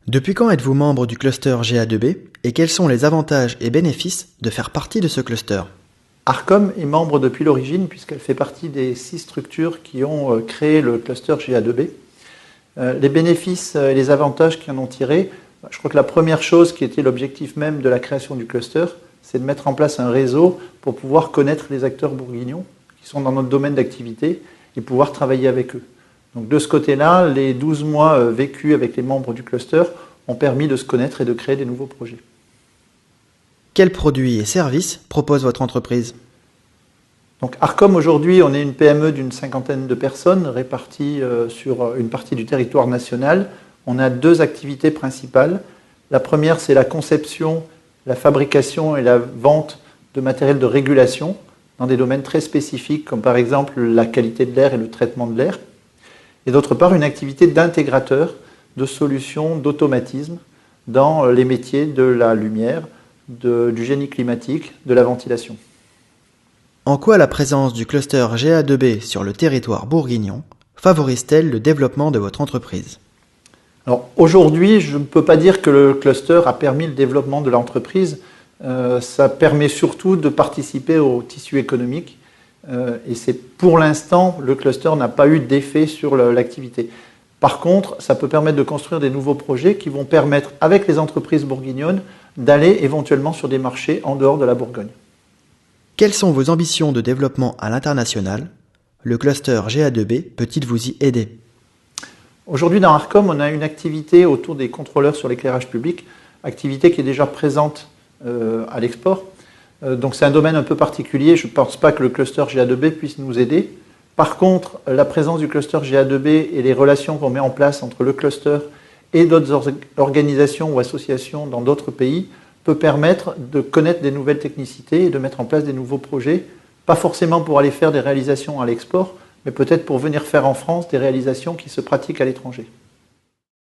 Depuis quand êtes-vous membre du cluster GA2B et quels sont les avantages et bénéfices de faire partie de ce cluster? Arcom est membre depuis l'origine puisqu'elle fait partie des 6 structures qui ont créé le cluster GA2B. Les bénéfices et les avantages qui en ont tiré, je crois que la première chose qui était l'objectif même de la création du cluster, c'est de mettre en place un réseau pour pouvoir connaître les acteurs bourguignons qui sont dans notre domaine d'activité et pouvoir travailler avec eux. Donc de ce côté-là, les 12 mois vécus avec les membres du cluster ont permis de se connaître et de créer des nouveaux projets. Quels produits et services propose votre entreprise? Donc Arcom, aujourd'hui, on est une PME d'une 50aine de personnes réparties sur une partie du territoire national. On a 2 activités principales. La première, c'est la conception, la fabrication et la vente de matériel de régulation dans des domaines très spécifiques, comme par exemple la qualité de l'air et le traitement de l'air. Et d'autre part, une activité d'intégrateur de solutions d'automatisme dans les métiers de la lumière, du génie climatique, de la ventilation. En quoi la présence du cluster GA2B sur le territoire bourguignon favorise-t-elle le développement de votre entreprise? Alors aujourd'hui, je ne peux pas dire que le cluster a permis le développement de l'entreprise. Ça permet surtout de participer au tissu économique. Et c'est pour l'instant, le cluster n'a pas eu d'effet sur l'activité. Par contre, ça peut permettre de construire des nouveaux projets qui vont permettre, avec les entreprises bourguignonnes, d'aller éventuellement sur des marchés en dehors de la Bourgogne. Quelles sont vos ambitions de développement à l'international? Le cluster GA2B peut-il vous y aider? Aujourd'hui, dans Arcom, on a une activité autour des contrôleurs sur l'éclairage public, activité qui est déjà présente à l'export. Donc c'est un domaine un peu particulier, je ne pense pas que le cluster GA2B puisse nous aider. Par contre, la présence du cluster GA2B et les relations qu'on met en place entre le cluster et d'autres organisations ou associations dans d'autres pays peut permettre de connaître des nouvelles technicités et de mettre en place des nouveaux projets, pas forcément pour aller faire des réalisations à l'export, mais peut-être pour venir faire en France des réalisations qui se pratiquent à l'étranger.